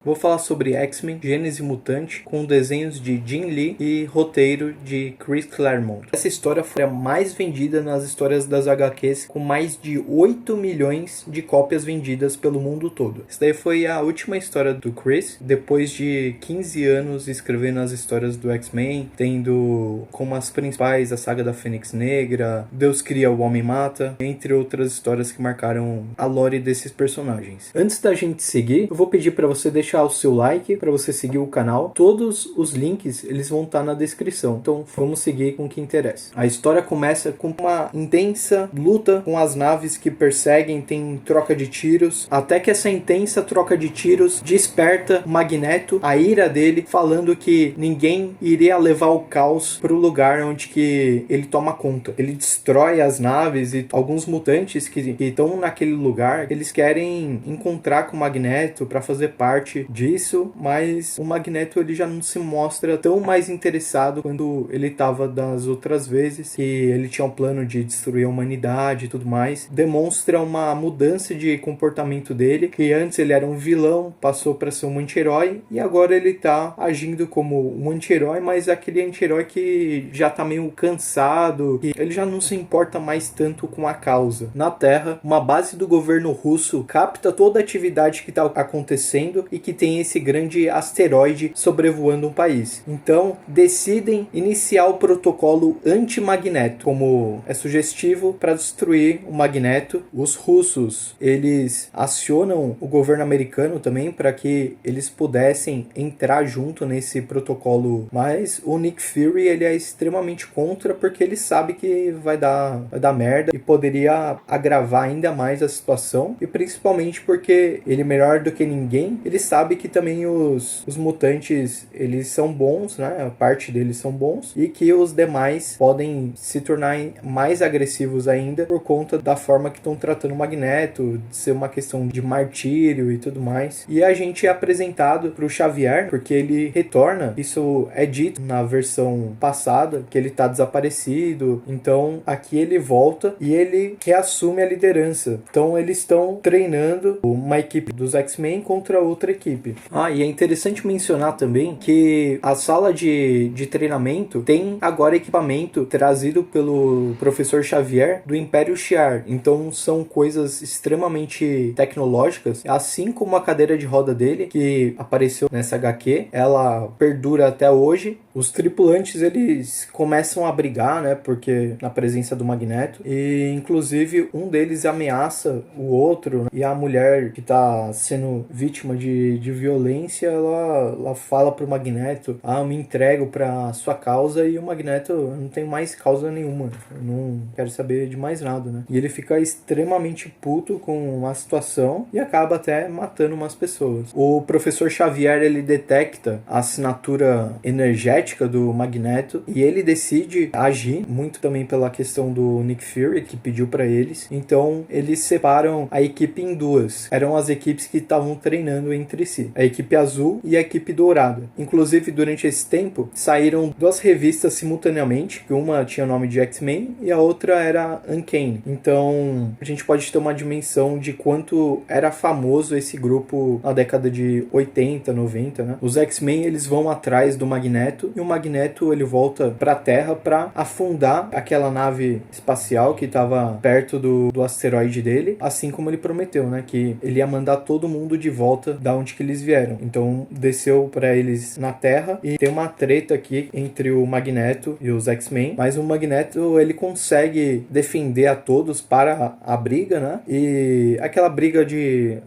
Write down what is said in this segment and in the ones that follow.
Vou falar sobre X-Men, Gênese Mutante, com desenhos de Jim Lee e roteiro de Chris Claremont. Essa história foi a mais vendida nas histórias das HQs, com mais de 8 milhões de cópias vendidas pelo mundo todo. Essa daí foi a última história do Chris, depois de 15 anos escrevendo as histórias do X-Men, tendo como as principais a saga da Fênix Negra, Deus Cria, o Homem Mata, entre outras histórias que marcaram a lore desses personagens. Antes da gente seguir, eu vou pedir para você deixar o seu like, para você seguir o canal. Todos os links eles vão estar na descrição, então vamos seguir com o que interessa. A história começa com uma intensa luta com as naves que perseguem, tem troca de tiros, até que essa intensa troca de tiros desperta Magneto, a ira dele, falando que ninguém iria levar o caos para o lugar onde que ele toma conta. Ele destrói as naves e alguns mutantes que estão naquele lugar, eles querem encontrar com o Magneto para fazer parte disso, mas o Magneto ele já não se mostra tão mais interessado quando ele estava das outras vezes, que ele tinha um plano de destruir a humanidade e tudo mais. Demonstra uma mudança de comportamento dele, que antes ele era um vilão, passou para ser um anti-herói, e agora ele tá agindo como um anti-herói, mas aquele anti-herói que já tá meio cansado, que ele já não se importa mais tanto com a causa. Na Terra, uma base do governo russo capta toda a atividade que tá acontecendo e que tem esse grande asteroide sobrevoando um país. Então, decidem iniciar o protocolo anti-Magneto, como é sugestivo, para destruir o Magneto. Os russos, eles acionam o governo americano também para que eles pudessem entrar junto nesse protocolo, mas o Nick Fury, ele é extremamente contra, porque ele sabe que vai dar merda e poderia agravar ainda mais a situação, e principalmente porque ele, melhor do que ninguém, ele sabe que também os mutantes, eles são bons, né? A parte deles são bons, e que os demais podem se tornar mais agressivos ainda por conta da forma que estão tratando o Magneto, de ser uma questão de martírio e tudo mais. E a gente é apresentado pro Xavier, porque ele retorna, isso é dito na versão passada, que ele tá desaparecido, então aqui ele volta e ele reassume a liderança. Então eles estão treinando uma equipe dos X-Men contra outra equipe. E é interessante mencionar também que a sala de treinamento tem agora equipamento trazido pelo professor Xavier do Império Shi'ar. Então são coisas extremamente tecnológicas, assim como a cadeira de roda dele, que apareceu nessa HQ, ela perdura até hoje. Os tripulantes, eles começam a brigar, né, porque na presença do Magneto, e inclusive um deles ameaça o outro, né, e a mulher que tá sendo vítima de violência, ela fala pro Magneto, eu me entrego pra sua causa, e o Magneto, não tem mais causa nenhuma, eu não quero saber de mais nada, né, e ele fica extremamente puto com a situação e acaba até matando umas pessoas. O professor Xavier, ele detecta a assinatura energética do Magneto e ele decide agir, muito também pela questão do Nick Fury, que pediu para eles. Então eles separam a equipe em duas, eram as equipes que estavam treinando entre si, a equipe azul e a equipe dourada. Inclusive, durante esse tempo saíram duas revistas simultaneamente, que uma tinha o nome de X-Men e a outra era Uncanny. Então a gente pode ter uma dimensão de quanto era famoso esse grupo na década de 80, 90, né? Os X-Men, eles vão atrás do Magneto, e o Magneto, ele volta pra Terra para afundar aquela nave espacial que estava perto do asteroide dele, assim como ele prometeu, né, que ele ia mandar todo mundo de volta da onde que eles vieram. Então desceu para eles na Terra, e tem uma treta aqui entre o Magneto e os X-Men, mas o Magneto, ele consegue defender a todos para a briga, né, e aquela briga de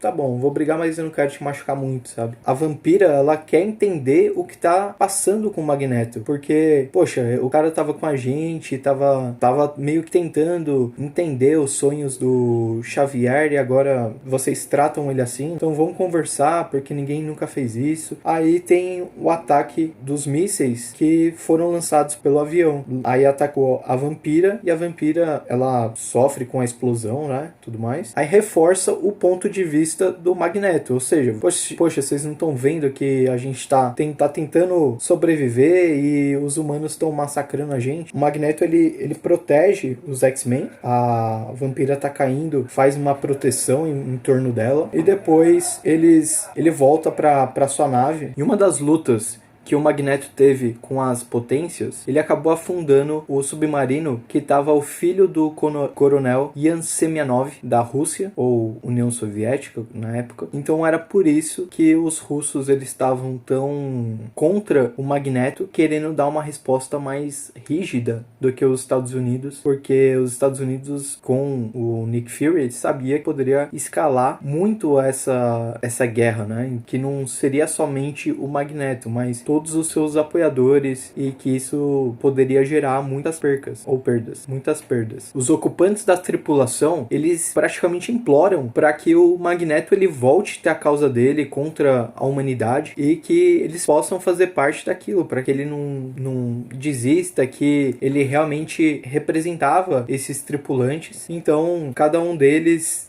tá bom, vou brigar, mas eu não quero te machucar muito, sabe? A Vampira, ela quer entender o que tá passando com o Magneto, porque, poxa, o cara tava com a gente, tava meio que tentando entender os sonhos do Xavier, e agora vocês tratam ele assim, então vamos conversar, porque ninguém nunca fez isso. Aí tem o ataque dos mísseis que foram lançados pelo avião, aí atacou a Vampira, e a Vampira, ela sofre com a explosão, né, tudo mais, aí reforça o ponto de vista do Magneto, ou seja, poxa, vocês não estão vendo que a gente tá tentando sobreviver e os humanos estão massacrando a gente? O Magneto, ele protege os X-Men, a Vampira tá caindo, faz uma proteção em torno dela, e depois eles ele volta para sua nave. E uma das lutas que o Magneto teve com as potências, ele acabou afundando o submarino que estava o filho do coronel Ian Semyonov da Rússia, ou União Soviética na época. Então era por isso que os russos eles estavam tão contra o Magneto, querendo dar uma resposta mais rígida do que os Estados Unidos, porque os Estados Unidos com o Nick Fury sabia que poderia escalar muito essa guerra, né? Que não seria somente o Magneto, mas todos os seus apoiadores, e que isso poderia gerar muitas perdas. Os ocupantes da tripulação, eles praticamente imploram para que o Magneto ele volte a ter a causa dele contra a humanidade e que eles possam fazer parte daquilo, para que ele não desista, que ele realmente representava esses tripulantes. Então, cada um deles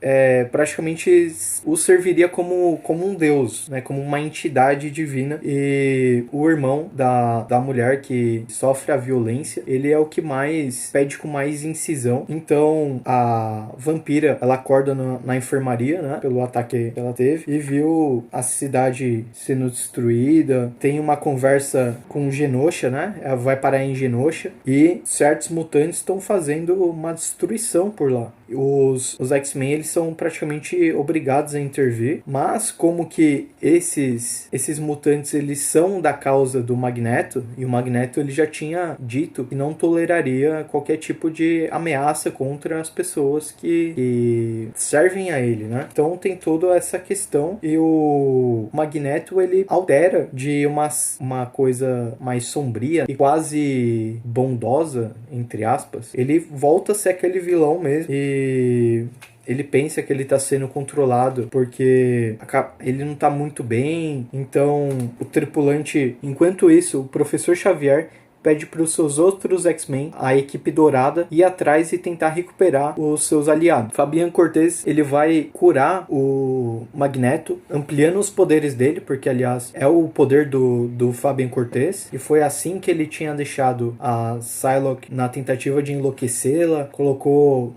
praticamente o serviria como um deus, né? Como uma entidade divina. E o irmão da mulher que sofre a violência, ele é o que mais pede com mais incisão. Então a vampira, ela acorda na enfermaria, né, pelo ataque que ela teve, e viu a cidade sendo destruída. Tem uma conversa com Genosha, né, ela vai parar em Genosha, e certos mutantes estão fazendo uma destruição por lá. Os X-Men, eles são praticamente obrigados a intervir, mas como que esses mutantes, eles são da causa do Magneto, e o Magneto ele já tinha dito que não toleraria qualquer tipo de ameaça contra as pessoas que servem a ele, né? Então tem toda essa questão, e o Magneto ele altera de uma coisa mais sombria e quase bondosa, entre aspas, ele volta a ser aquele vilão mesmo, e ele pensa que ele está sendo controlado porque ele não está muito bem. Então o tripulante, enquanto isso, o Professor Xavier pede para os seus outros X-Men, a equipe dourada, ir atrás e tentar recuperar os seus aliados. Fabian Cortez, ele vai curar o Magneto, ampliando os poderes dele, porque aliás é o poder do Fabian Cortez, e foi assim que ele tinha deixado a Psylocke na tentativa de enlouquecê-la,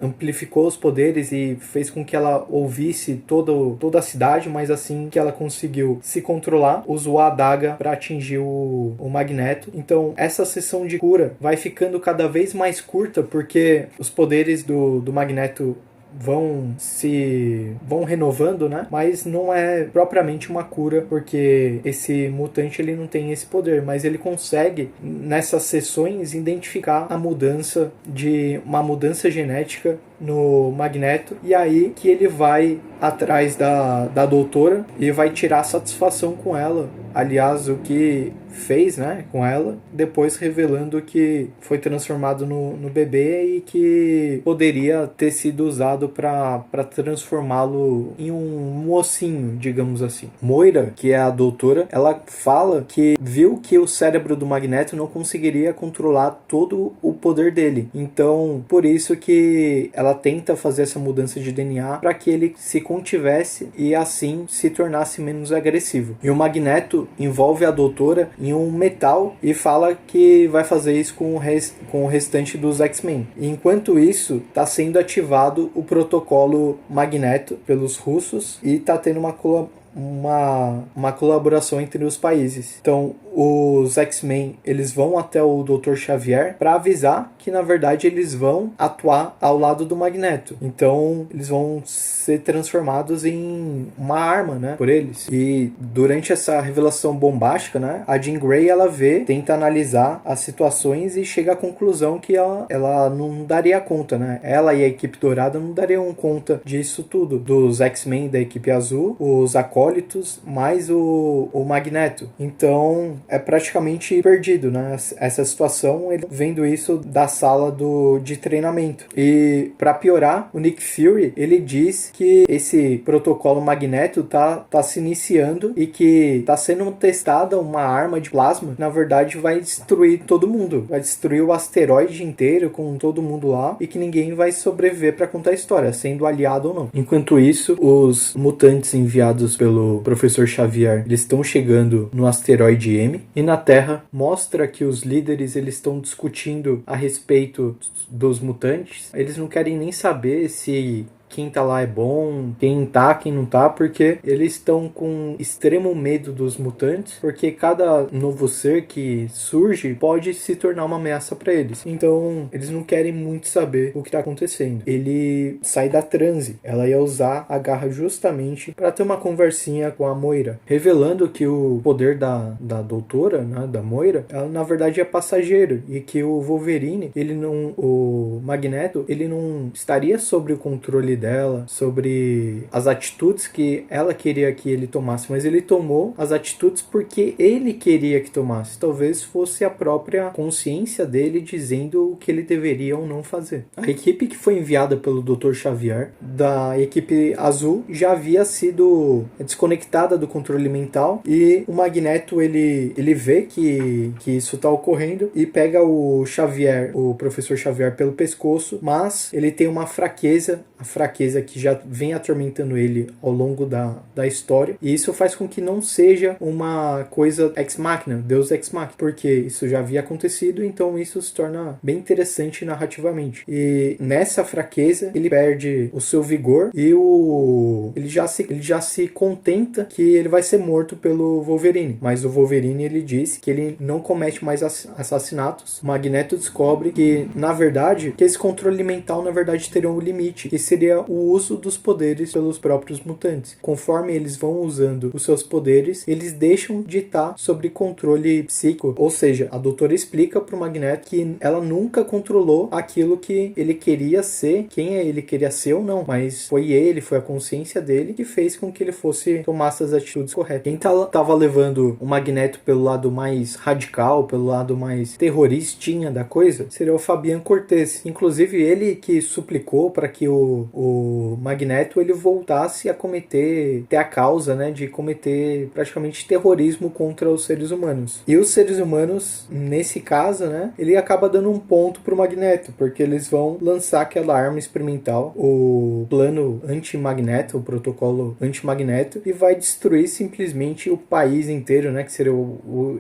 amplificou os poderes e fez com que ela ouvisse toda a cidade, mas assim que ela conseguiu se controlar, usou a adaga para atingir o Magneto. Então essa sessão de cura vai ficando cada vez mais curta, porque os poderes do Magneto vão renovando, né? Mas não é propriamente uma cura, porque esse mutante ele não tem esse poder, mas ele consegue nessas sessões identificar uma mudança genética no Magneto, e aí que ele vai atrás da doutora e vai tirar satisfação com ela. Aliás, o que fez, né, com ela, depois revelando que foi transformado no bebê e que poderia ter sido usado para transformá-lo em um mocinho, digamos assim. Moira, que é a doutora, ela fala que viu que o cérebro do Magneto não conseguiria controlar todo o poder dele. Então, por isso que ela tenta fazer essa mudança de DNA para que ele se contivesse e assim se tornasse menos agressivo. E o Magneto envolve a doutora em um metal e fala que vai fazer isso com o restante dos X-Men. Enquanto isso, está sendo ativado o protocolo Magneto pelos russos e está tendo uma colaboração entre os países. Então, os X-Men, eles vão até o Dr. Xavier para avisar que, na verdade, eles vão atuar ao lado do Magneto. Então, eles vão ser transformados em uma arma, né, por eles. E durante essa revelação bombástica, né, a Jean Grey, ela tenta analisar as situações e chega à conclusão que ela não daria conta, né? Ela e a equipe dourada não dariam conta disso tudo. Dos X-Men da equipe azul, os acólitos, mais o Magneto. Então, é praticamente perdido, né? Essa situação, ele vendo isso da sala de treinamento. E para piorar, o Nick Fury, ele diz que esse protocolo Magneto tá se iniciando e que tá sendo testada uma arma de plasma que na verdade vai destruir todo mundo, vai destruir o asteroide inteiro com todo mundo lá, e que ninguém vai sobreviver para contar a história, sendo aliado ou não. Enquanto isso, os mutantes enviados pelo Professor Xavier, eles estão chegando no asteroide M, e na Terra mostra que os líderes eles estão discutindo a respeito dos mutantes. Eles não querem nem saber se quem tá lá é bom, quem não tá, porque eles estão com extremo medo dos mutantes, porque cada novo ser que surge pode se tornar uma ameaça para eles. Então, eles não querem muito saber o que tá acontecendo. Ele sai da transe. Ela ia usar a garra justamente para ter uma conversinha com a Moira, revelando que o poder da doutora, né, da Moira, ela na verdade é passageiro, e que o Wolverine, o Magneto, ele não estaria sobre o controle dela, sobre as atitudes que ela queria que ele tomasse, mas ele tomou as atitudes porque ele queria que tomasse. Talvez fosse a própria consciência dele dizendo o que ele deveria ou não fazer. A equipe que foi enviada pelo Dr. Xavier, da equipe azul, já havia sido desconectada do controle mental, e o Magneto ele vê que isso está ocorrendo e pega o Xavier, o professor Xavier, pelo pescoço, mas ele tem uma fraqueza, a fraqueza que já vem atormentando ele ao longo da história, e isso faz com que não seja uma coisa ex machina, Deus ex machina, porque isso já havia acontecido, então isso se torna bem interessante narrativamente. E nessa fraqueza ele perde o seu vigor e ele já se contenta que ele vai ser morto pelo Wolverine, mas o Wolverine ele diz que ele não comete mais assassinatos. O Magneto descobre que na verdade que esse controle mental na verdade teria um limite, que seria o uso dos poderes pelos próprios mutantes. Conforme eles vão usando os seus poderes, eles deixam de estar sob controle psíquico, ou seja, a doutora explica pro Magneto que ela nunca controlou aquilo que ele queria ser, quem ele queria ser ou não, mas foi a consciência dele que fez com que ele tomasse as atitudes corretas. Quem tava levando o Magneto pelo lado mais radical, pelo lado mais terroristinha da coisa, seria o Fabian Cortez. Inclusive ele que suplicou para que o Magneto ele voltasse a ter a causa, né, de cometer praticamente terrorismo contra os seres humanos. E os seres humanos, nesse caso, né, ele acaba dando um ponto pro Magneto, porque eles vão lançar aquela arma experimental, o plano anti-Magneto, o protocolo anti-Magneto, e vai destruir simplesmente o país inteiro, né, que seria o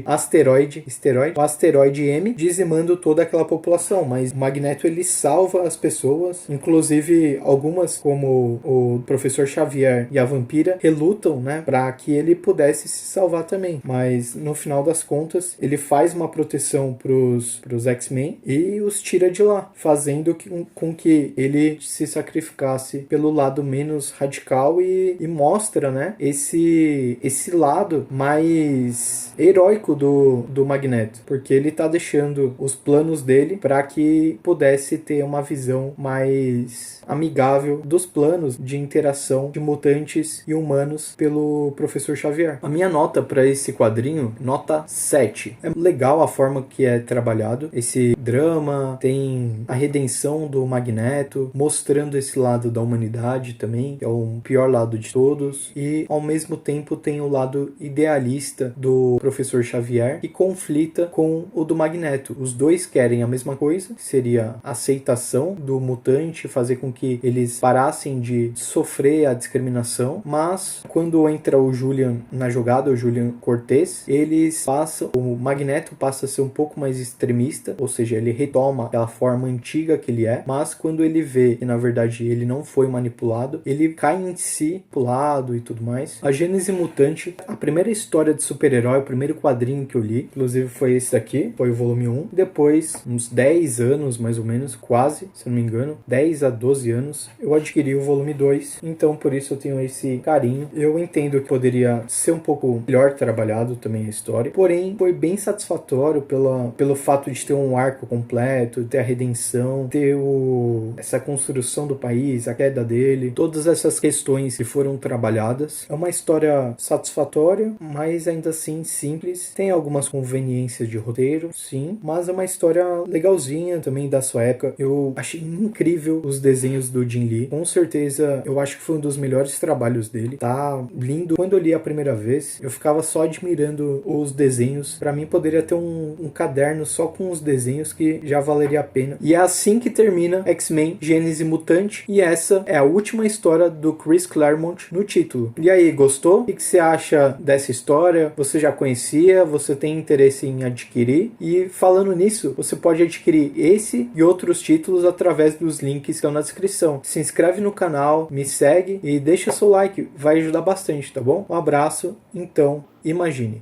asteroide M, dizimando toda aquela população. Mas o Magneto ele salva as pessoas, inclusive algumas, como o professor Xavier e a Vampira, relutam, né, para que ele pudesse se salvar também. Mas no final das contas, ele faz uma proteção pros X-Men e os tira de lá, fazendo com que ele se sacrificasse pelo lado menos radical e mostra, né, esse lado mais heróico do Magneto, porque ele tá deixando os planos dele para que pudesse ter uma visão mais amigável dos planos de interação de mutantes e humanos pelo Professor Xavier. A minha nota para esse quadrinho, nota 7. É legal a forma que é trabalhado esse drama, tem a redenção do Magneto, mostrando esse lado da humanidade também, que é o pior lado de todos, e ao mesmo tempo tem o lado idealista do Professor Xavier, que conflita com o do Magneto. Os dois querem a mesma coisa, que seria a aceitação do mutante, fazer com que eles parassem de sofrer a discriminação, mas quando entra o Julian na jogada, o Julian Cortez, o Magneto passa a ser um pouco mais extremista, ou seja, ele retoma aquela forma antiga que ele é, mas quando ele vê que na verdade ele não foi manipulado, ele cai em si, pulado e tudo mais. A Gênese Mutante, a primeira história de super-herói, o primeiro quadrinho que eu li, inclusive foi esse daqui, foi o volume 1. Depois, uns 10 anos mais ou menos, quase, se não me engano, 10 a 12 anos, eu adquiri o volume 2, então por isso eu tenho esse carinho. Eu entendo que poderia ser um pouco melhor trabalhado também a história, porém foi bem satisfatório pelo fato de ter um arco completo, ter a redenção, ter essa construção do país, a queda dele, todas essas questões que foram trabalhadas. É uma história satisfatória, mas ainda assim simples. Tem algumas conveniências de roteiro, sim, mas é uma história legalzinha também da sua época. Eu achei incrível os desenhos do Jim Lee. Com certeza, eu acho que foi um dos melhores trabalhos dele. Tá lindo. Quando eu li a primeira vez, eu ficava só admirando os desenhos. Pra mim, poderia ter um caderno só com os desenhos que já valeria a pena. E é assim que termina X-Men Gênese Mutante. E essa é a última história do Chris Claremont no título. E aí, gostou? O que você acha dessa história? Você já conhecia? Você tem interesse em adquirir? E falando nisso, você pode adquirir esse e outros títulos através dos links que estão na na descrição. Se inscreve no canal, me segue e deixa seu like, vai ajudar bastante, tá bom? Um abraço, então imagine.